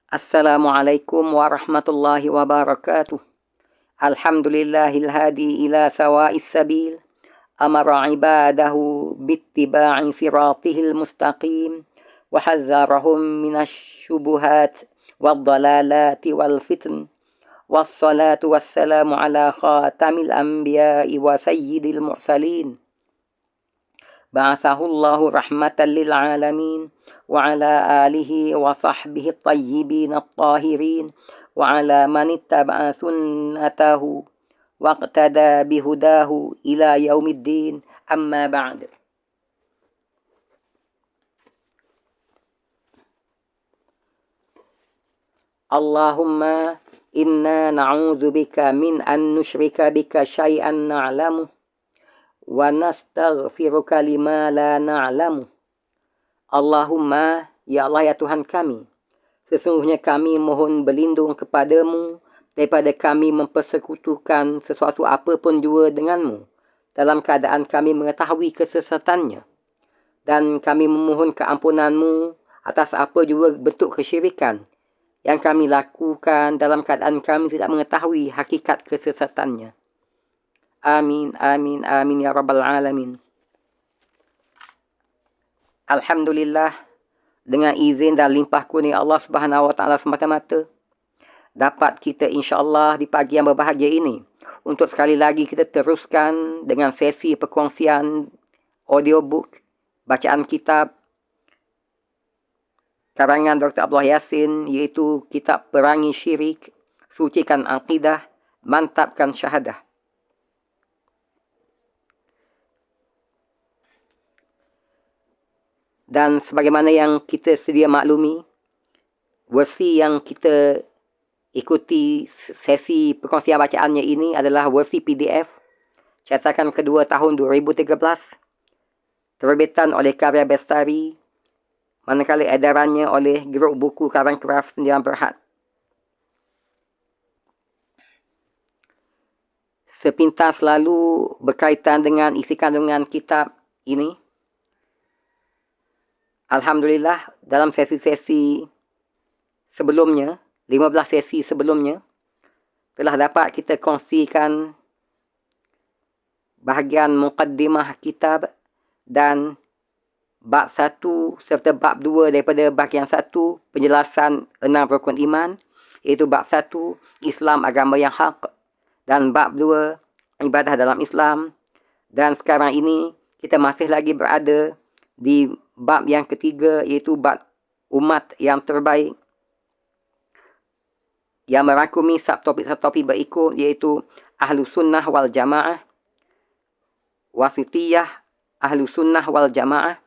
Assalamualaikum warahmatullahi wabarakatuh. Alhamdulillahil hadi ila sawa'is sabil. Amara ibadahu bittiba'i siratihil mustaqim. Wa hazzarahum minasy syubuhat wad-dalalati wal fitn. Wassalatu wassalamu ala khatamil anbiya'i wa sayyidil mursalin. Ba'athahullahu rahmatan lil alamin wa ala alihi wa sahbihi at-tayyibin at-tahirin wa ala man ittaba'a sunnatahu wa iqtada bihudahu ila yaumiddin, amma ba'd. Allahumma inna na'udzu bika min an nusyrika bika syai'an na'lamu wa nastaghfiruka lima la na'lamu. Allahumma, ya Allah ya Tuhan kami, sesungguhnya kami mohon berlindung kepadamu daripada kami mempersekutukan sesuatu apapun jua denganmu dalam keadaan kami mengetahui kesesatannya, dan kami memohon keampunanmu atas apa jua bentuk kesyirikan yang kami lakukan dalam keadaan kami tidak mengetahui hakikat kesesatannya. Amin, amin, amin ya rabbal alamin. Alhamdulillah, dengan izin dan limpah kurnia Allah Subhanahu wa taala semata-mata, dapat kita insya-Allah di pagi yang berbahagia ini untuk sekali lagi kita teruskan dengan sesi perkongsian audiobook bacaan kitab karangan Dr. Abdullah Yasin, iaitu kitab Perangi Syirik, Sucikan Aqidah, Mantapkan Syahadah. Dan sebagaimana yang kita sedia maklumi, versi yang kita ikuti sesi perkongsian bacaannya ini adalah versi PDF cetakan kedua tahun 2013, terbitan oleh Karya Bestari, manakala edarannya oleh Grup Buku Karang Craft Sendirian Berhad. Sepintas lalu berkaitan dengan isi kandungan kitab ini, alhamdulillah dalam sesi-sesi sebelumnya, 15 sesi sebelumnya, telah dapat kita kongsikan bahagian muqaddimah kitab dan bab 1 serta bab 2 daripada bahagian 1, penjelasan 6 rukun iman, iaitu bab 1, Islam agama yang hak, dan bab 2, ibadah dalam Islam. Dan sekarang ini kita masih lagi berada di bab yang ketiga, iaitu bab umat yang terbaik, yang merangkumi subtopik berikut, iaitu Ahlu Sunnah wal Jamaah, Wasitiyah Ahlu Sunnah wal Jamaah,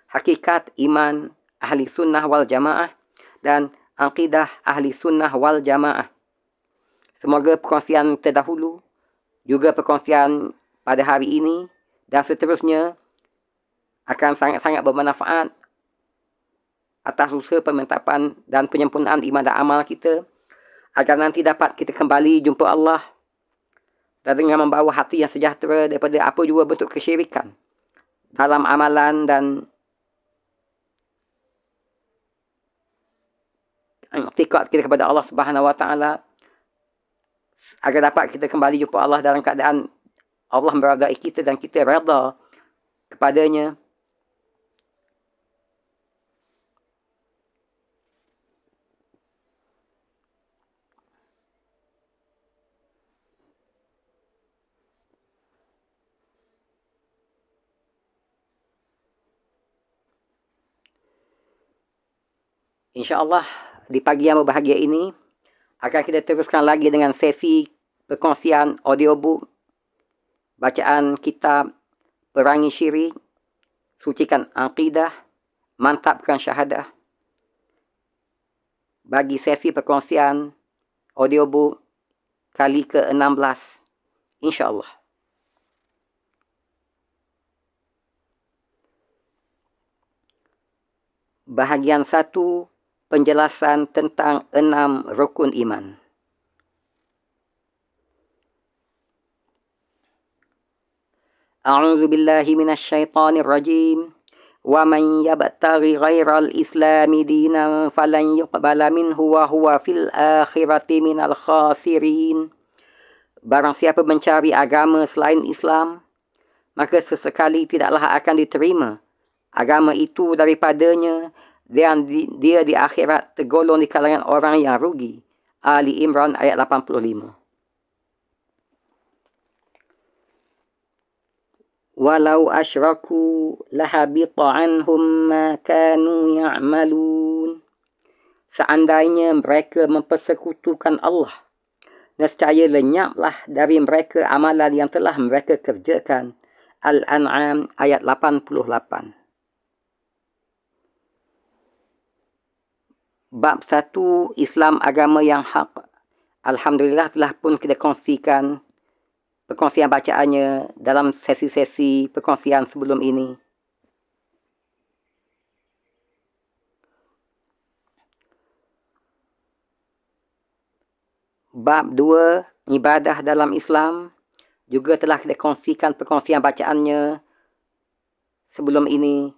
Hakikat Iman Ahli Sunnah wal Jamaah, dan Aqidah Ahli Sunnah wal Jamaah. Semoga perkongsian terdahulu, juga perkongsian pada hari ini dan seterusnya akan sangat-sangat bermanfaat atas usaha pemantapan dan penyempurnaan iman dan amal kita, agar nanti dapat kita kembali jumpa Allah dan dengan membawa hati yang sejahtera daripada apa jua bentuk kesyirikan dalam amalan dan i'tiqad kita kepada Allah Subhanahu wa taala, agar dapat kita kembali jumpa Allah dalam keadaan Allah meridai kita dan kita redha kepadanya. InsyaAllah di pagi yang berbahagia ini akan kita teruskan lagi dengan sesi perkongsian audiobook bacaan kitab Perangi Syirik, Sucikan Aqidah, Mantapkan Syahadah. Bagi sesi perkongsian audiobook kali ke-16, insyaAllah. Bahagian 1, penjelasan tentang 6 rukun iman. A'udzu billahi minasyaitonir rajim. wa man yabtaghi ghairal islami dinan falan yuqbala minhu wa huwa fil akhirati minal khasirin. Barang siapa mencari agama selain Islam, maka sesekali tidaklah akan diterima agama itu daripadanya, dan dia di akhirat tergolong di kalangan orang yang rugi. Ali Imran ayat 85. Walau asyraku lahabita anhum ma kanu ya'malun. Seandainya mereka mempersekutukan Allah, nescaya lenyaplah dari mereka amalan yang telah mereka kerjakan. Al-An'am ayat 88. Bab 1, Islam agama yang hak. Alhamdulillah telah pun kita kongsikan perkongsian bacaannya dalam sesi-sesi perkongsian sebelum ini. Bab 2, ibadah dalam Islam, juga telah kita kongsikan perkongsian bacaannya sebelum ini.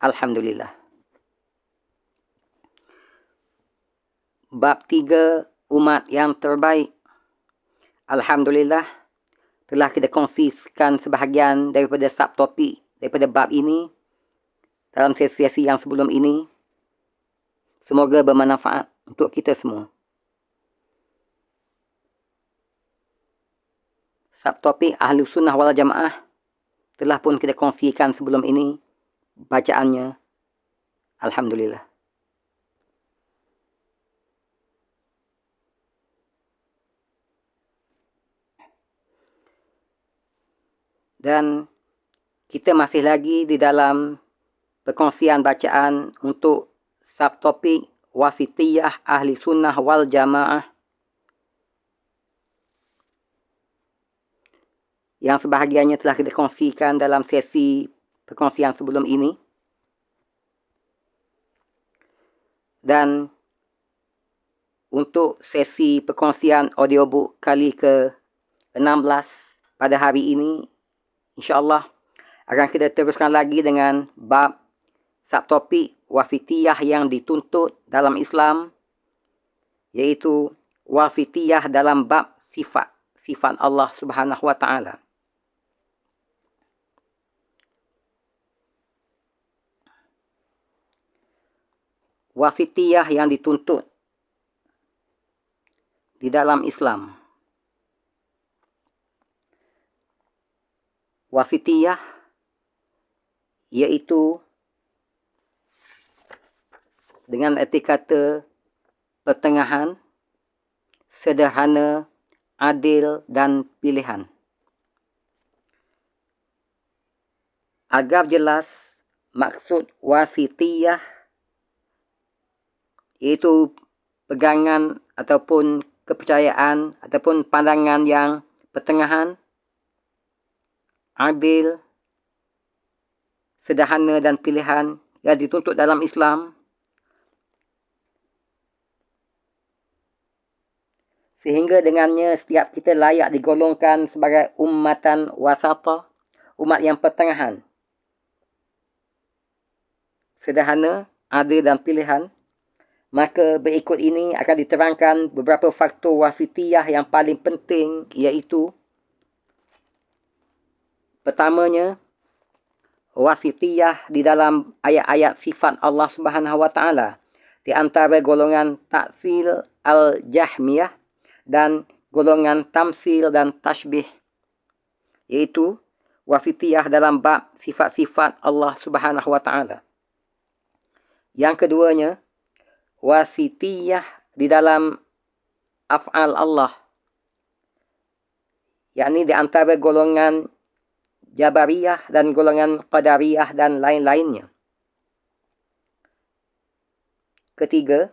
Alhamdulillah. Bab 3, umat yang terbaik. Alhamdulillah, telah kita kongsikan sebahagian daripada subtopik daripada bab ini dalam sesi-sesi yang sebelum ini. Semoga bermanfaat untuk kita semua. Subtopik Ahli Sunnah wal Jamaah telah pun kita kongsikan sebelum ini bacaannya. Alhamdulillah. Dan kita masih lagi di dalam perkongsian bacaan untuk subtopik wasitiyah Ahli Sunnah wal Jamaah, yang sebahagiannya telah kita kongsikan dalam sesi perkongsian sebelum ini. Dan untuk sesi perkongsian audiobook kali ke-16 pada hari ini, InsyaAllah akan kita teruskan lagi dengan bab subtopik wasitiyah yang dituntut dalam Islam, iaitu wasitiyah dalam bab sifat Allah Subhanahu wa Ta'ala. Wasitiyah yang dituntut di dalam Islam. Wasitiyah iaitu dengan erti kata pertengahan, sederhana, adil dan pilihan. Agar jelas, maksud wasitiyah iaitu pegangan ataupun kepercayaan ataupun pandangan yang pertengahan, adil, sederhana dan pilihan yang dituntut dalam Islam, sehingga dengannya setiap kita layak digolongkan sebagai ummatan wasatah, umat yang pertengahan, sederhana, adil dan pilihan. Maka berikut ini akan diterangkan beberapa faktor wasitiyah yang paling penting, iaitu pertamanya, wasitiyah di dalam ayat-ayat sifat Allah Subhanahu wa Ta'ala di antara golongan ta'fil al-jahmiyah dan golongan tamsil dan tashbih, iaitu wasitiyah dalam bab sifat-sifat Allah Subhanahu wa Ta'ala. Yang keduanya, wasitiyah di dalam af'al Allah, yakni di antara golongan Jabariyah dan golongan Qadariyah dan lain-lainnya. Ketiga,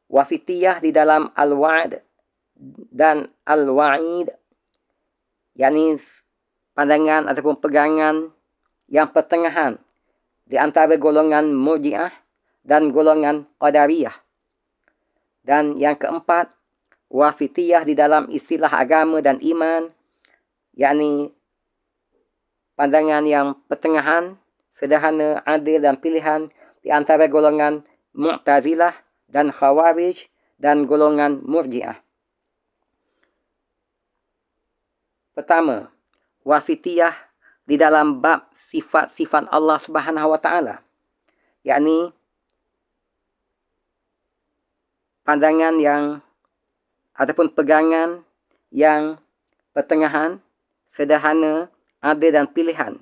wasitiyah di dalam al-wa'd dan al-wa'id, yakni pandangan ataupun pegangan yang pertengahan di antara golongan Murji'ah dan golongan Qadariyah. Dan yang keempat, wasitiyah di dalam istilah agama dan iman, yakni pandangan yang pertengahan sederhana, adil dan pilihan di antara golongan Mu'tazilah dan Khawarij dan golongan Murji'ah. Pertama, wasitiyah di dalam bab sifat-sifat Allah Subhanahu wa taala, yakni pandangan yang ataupun pegangan yang pertengahan, sederhana, adil dan pilihan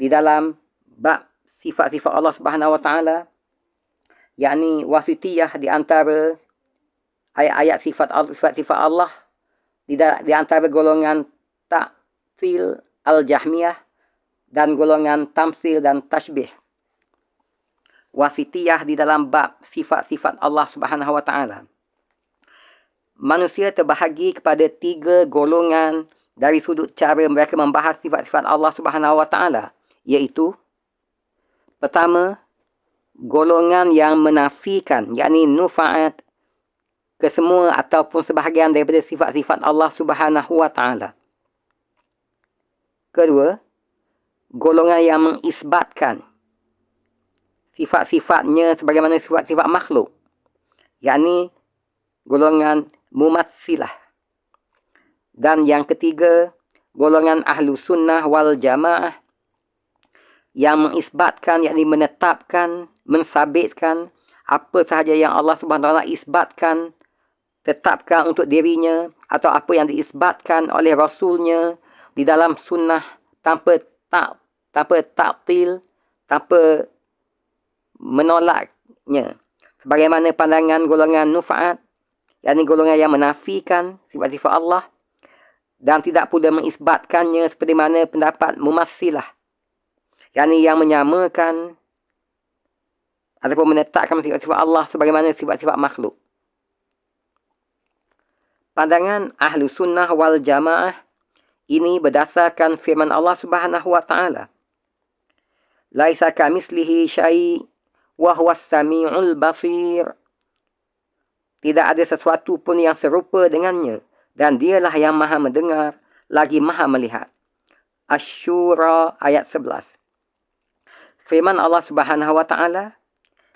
di dalam bab sifat-sifat Allah Subhanahu wa taala, yakni wasitiyah di antara ayat-ayat sifat-sifat Allah di antara golongan ta'til al-jahmiyah dan golongan tamsil dan tashbih. Wasitiyah di dalam bab sifat-sifat Allah Subhanahu wa taala. Manusia terbahagi kepada 3 golongan dari sudut cara mereka membahas sifat-sifat Allah Subhanahu wa taala, iaitu pertama, golongan yang menafikan, yakni nufa'at, kesemua ataupun sebahagian daripada sifat-sifat Allah Subhanahu wa taala. Kedua, golongan yang mengisbatkan sifat-sifatnya sebagaimana sifat-sifat makhluk, yakni golongan mumatsilah. Dan yang ketiga, golongan ahlu sunnah wal jamaah yang mengisbatkan, yakni menetapkan, mensabitkan apa sahaja yang Allah Subhanahu wa taala isbatkan, tetapkan untuk dirinya, atau apa yang diisbatkan oleh Rasulnya di dalam sunnah tanpa ta'til, tanpa menolaknya. Sebagaimana pandangan golongan nufa'at, yakni golongan yang menafikan sifat-sifat Allah dan tidak pula mengisbatkannya, seperti mana pendapat mumassilah, yakni yang menyamakan ataupun menetapkan sifat-sifat Allah sebagaimana sifat-sifat makhluk. Pandangan ahlu sunnah wal jamaah ini berdasarkan firman Allah Subhanahu wa taala, laisa kamislihi syai' wa huwas sami'ul basir. Tidak ada sesuatu pun yang serupa dengannya, dan dialah yang maha mendengar lagi maha melihat. Asy-Syura ayat 11. Firman Allah Subhanahu wa taala,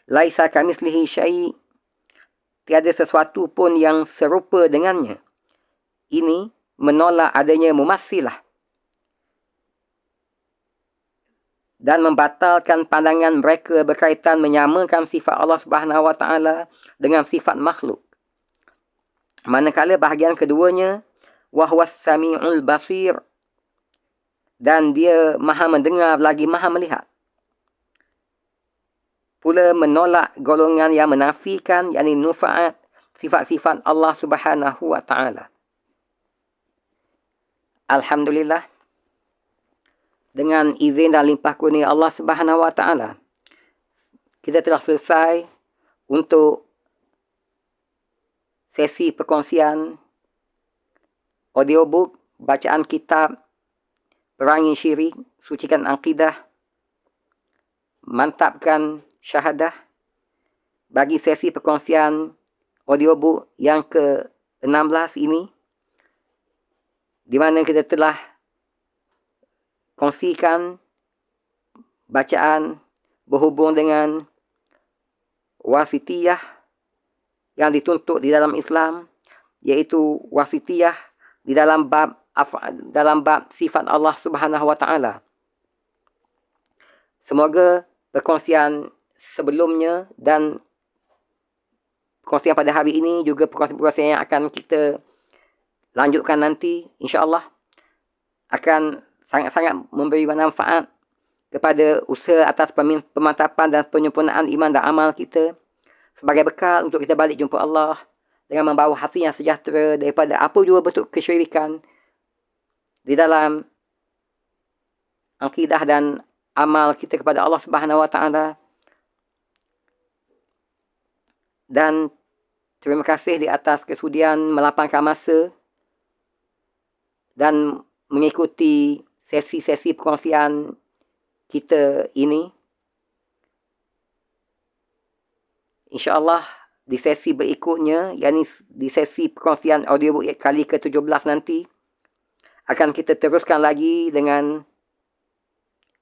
laisa kamislihi syai', tiada sesuatu pun yang serupa dengannya. Ini menolak adanya mumassilah dan membatalkan pandangan mereka berkaitan menyamakan sifat Allah Subhanahu wa taala dengan sifat makhluk. Manakala bahagian keduanya, wa huwas sami'ul basir, dan dia maha mendengar lagi maha melihat. Pula menolak golongan yang menafikan, yakni nufa'at, sifat-sifat Allah Subhanahu wa taala. Alhamdulillah, dengan izin dan limpah kurnia Allah Subhanahu wa taala, kita telah selesai untuk sesi perkongsian audiobook bacaan kitab Perangi Syirik, Sucikan Akidah, Mantapkan Syahadah. Bagi sesi perkongsian audiobook yang ke-16 ini, di mana kita telah kongsikan bacaan berhubung dengan wasitiyah yang dituntut di dalam Islam, iaitu wasitiyah di dalam bab sifat Allah Subhanahu wa taala. Semoga perkongsian sebelumnya dan perkongsian pada hari ini, juga perkongsian yang akan kita lanjutkan nanti, insya-Allah akan sangat-sangat memberi manfaat kepada usaha atas pemantapan dan penyempurnaan iman dan amal kita, sebagai bekal untuk kita balik jumpa Allah dengan membawa hati yang sejahtera daripada apa jua bentuk kesyirikan di dalam akidah dan amal kita kepada Allah Subhanahu wa taala. Dan terima kasih di atas kesudian melapangkan masa dan mengikuti sesi-sesi perkongsian kita ini. InsyaAllah di sesi berikutnya, yakni di sesi perkongsian audiobook kali ke-17 nanti, akan kita teruskan lagi dengan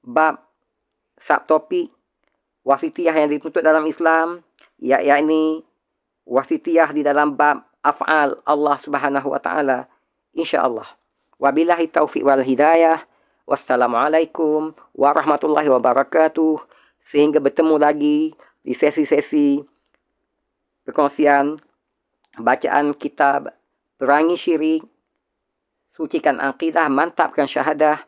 bab subtopik wasitiyah yang dituntut dalam Islam, yakni wasitiyah di dalam bab af'al Allah Subhanahu wa taala, insyaallah. Wabillahi taufiq wal hidayah. Wassalamualaikum warahmatullahi wabarakatuh. Sehingga bertemu lagi di sesi-sesi perkongsian bacaan kitab Perangi Syirik, Sucikan Aqidah, Mantapkan Syahadah.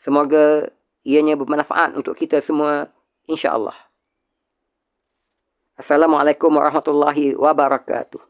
Semoga ianya bermanfaat untuk kita semua, insya-Allah. Assalamualaikum warahmatullahi wabarakatuh.